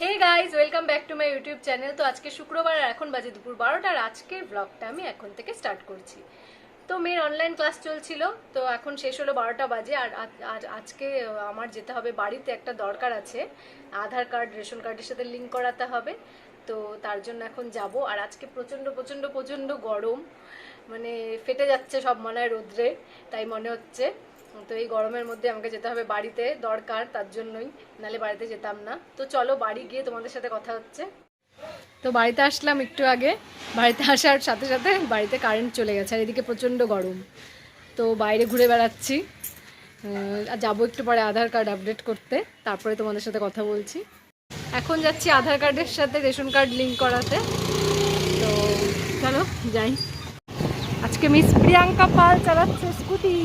Hey guys welcome back to my YouTube channel. तो आज के शुक्रवार আর এখন বাজে দুপুর 12টা আর আজকের ব্লগটা আমি এখন থেকে স্টার্ট করছি। তো মেয়ের অনলাইন ক্লাস চলছিল, তো এখন শেষ হলো 12টা বাজে। আর আজকে আমার যেতে হবে বাড়িতে, একটা দরকার আছে, আধার কার্ড রেশন কার্ডের সাথে লিংক করাতে হবে। তো তার জন্য এখন যাব। আর আজকে প্রচণ্ড প্রচণ্ড প্রচণ্ড গরম, মানে ফেটে যাচ্ছে সব মনে হয় রোদ্রে, তাই মনে হচ্ছে। তো এই গরমের মধ্যে আমাকে যেতে হবে বাড়িতে, দরকার, তার জন্যই, নালে বাড়িতে যেতাম না। তো চলো বাড়ি গিয়ে তোমাদের সাথে কথা হচ্ছে। তো বাড়িতে আসলাম একটু আগে, বাড়িতে আসার সাথে সাথে বাড়িতে কারেন্ট চলে গেছে আর এদিকে প্রচণ্ড গরম। তো বাইরে ঘুরে বেড়াচ্ছি, যাবো একটু পরে আধার কার্ড আপডেট করতে, তারপরে তোমাদের সাথে কথা বলছি। এখন যাচ্ছি আধার কার্ডের সাথে রেশন কার্ড লিঙ্ক করাতে। তো চলো যাই। আজকে মিস প্রিয়াঙ্কা পাল চালাচ্ছে স্কুটি।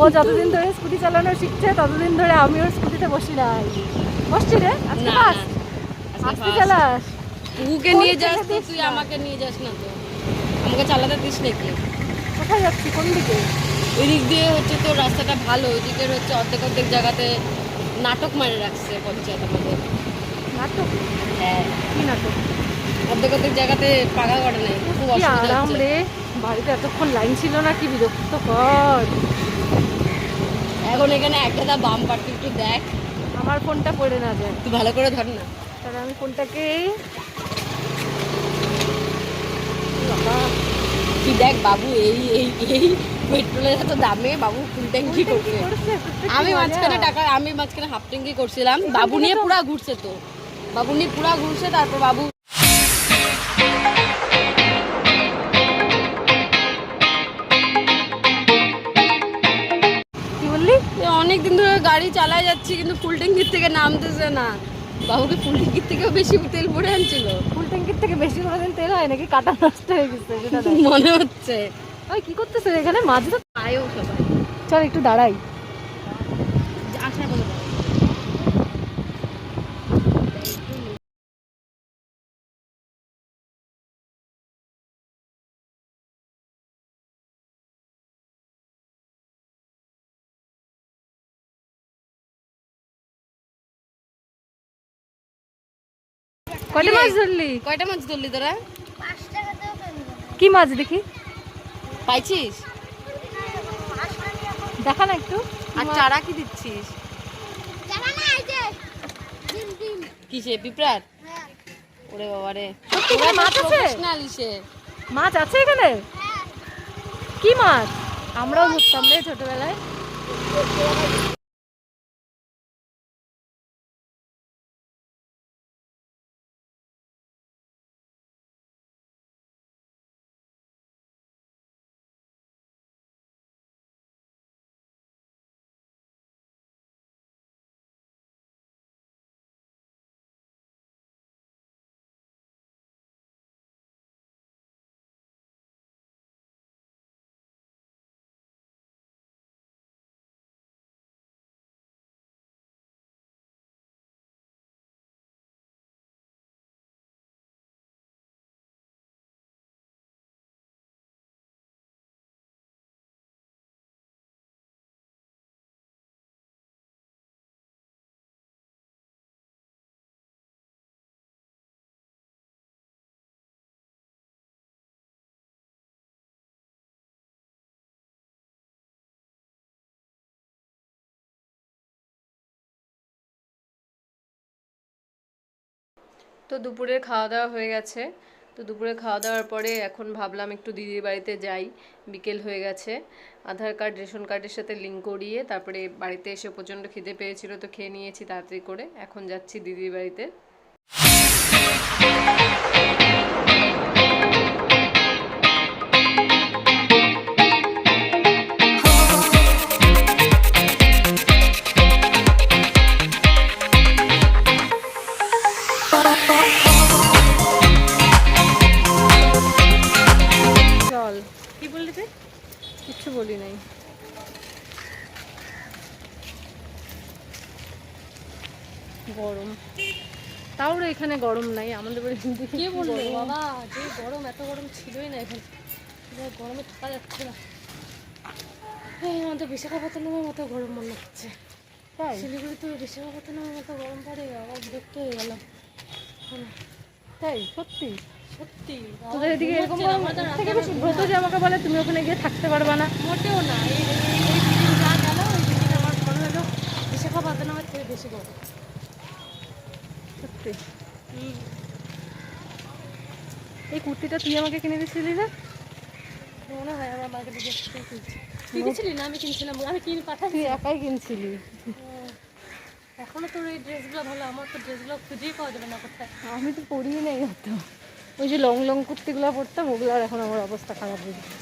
ও যতদিন ধরে স্কুটি চালানো শিখছে ততদিন ধরে আমি ওর স্কুটিতে বসি নাই। বসছি রে আজকে ফার্স্ট। আজকে চালাস, ওকে নিয়ে যাস তো, তুই আমাকে নিয়ে যাস না তো? আমাকে চালাতে দিস নাকি? কোথায় যাচ্ছি, কোন দিকে? ওই দিক দিয়ে হচ্ছে তো রাস্তাটা ভালো, ওই দিকের হচ্ছে অর্ধেক অর্ধেক জায়গাতে নাটক মারে রাখছে পঞ্চায়েত আমাদের। নাটক? হ্যাঁ। কি নাটক? অর্ধেক অর্ধেক জায়গাতে পাকা করে নেই, খুব কি অসুবিধা আরাম হচ্ছে। রে, বাড়িতে এতক্ষণ লাইন ছিল না, কি বিরক্তকর। এখন এখানে একটা বাম পাটি একটু দেখ, আমার ফোনটা পড়ে না যায়, তুই ভালো করে ধর না। তাহলে আমি ফোনটাকে তুই দেখ বাবু, এই এই এই পেট্রোলের এত দামে বাবু ফুল ট্যাঙ্কি করছে। আমি মাঝখানে হাফ ট্যাঙ্কি করছিলাম, বাবু নিয়ে পুরা ঘুরছে। তো বাবু নিয়ে পুরা ঘুরছে, তারপর বাবু কি বললি? অনেক দিন ধরে গাড়ি চালায় যাচ্ছি কিন্তু ফুল ট্যাঙ্কির থেকে নামতেছে না। বাবুকে ফুল ট্যাঙ্কির থেকেও বেশি তেল ভরে আনছিল। ফুল ট্যাঙ্কির থেকে বেশি কোনোদিন তেল হয় নাকি? কাটা নষ্ট হয়ে গেছে সেটা মনে হচ্ছে। ওই কি করতেছে এখানে? মাছ তো আয়ও সবাই, চল একটু দাঁড়াই। আসার বলে কয়টা মাছ ধরলি? কয়টা মাছ ধরলি তোরা? কি মাছ দেখি? পাইছিস? দেখা না একটু। আর চারা কি দিচ্ছিস? কিসে, পিঁপড়ার? ওরে বাবা রে, এখানে মাছ আছে? প্রফেশনাল ইসে। মাছ আছে এখানে? কি মাছ? আমরাও ধরতাম রে ছোটবেলায়। তো দুপুরের খাওয়া দাওয়া হয়ে গেছে। তো দুপুরে খাওয়া দাওয়ার পরে এখন ভাবলাম একটু দিদির বাড়িতে যাই, বিকেল হয়ে গেছে। আধার কার্ড রেশন কার্ডের সাথে লিঙ্ক করিয়ে তারপরে বাড়িতে এসে প্রচণ্ড খিদে পেয়েছিল, তো খেয়ে নিয়েছি তাড়াতাড়ি করে। এখন যাচ্ছি দিদির বাড়িতে। চল। কি বললি তুই? কিচ্ছু বলি নাই। গরম, তাও এখানে গরম নাই আমাদের বাড়ি। কে বললো বাবা যে গরম, এত গরম ছিলই না এখানে। গরমে থাকা যাচ্ছে না, আমাদের বিশাখাপত্তনমের মতো গরম মনে হচ্ছে। তাই শিলিগুড়ি তো বিশাখাপত্তনমের মতো গরম পড়ে, আবার বিরক্ত হয়ে গেলাম। তাই সত্যি সত্যি তোদের এদিকে এরকম গরম থেকে বেশি ব্রত যে আমাকে বলে তুমি ওখানে গিয়ে থাকতে পারবে না। মোটেও না, এই দুদিন যা গেল ওই দুদিন আমার মনে হলো বিশাখাপত্তনমের থেকে বেশি গরম। সত্যি এই কুর্তিটা তুই আমাকে কিনে দিচ্ছিলি না? মনে হয় আমার মাকে দিকে কিনেছিলি না? আমি কিনছিলাম, আমি কিনে পাঠাচ্ছি। তুই একাই কিনছিলি। এখনো তোর এই ড্রেসগুলো ভালো, আমার তো ড্রেসগুলো খুঁজেই পাওয়া যাবে না কোথায়। আমি তো পরিই নাই অত। ওই যে লং লং কুর্তিগুলো পরতাম ওগুলো আর এখন আমার অবস্থা খারাপ হয়ে গেছে।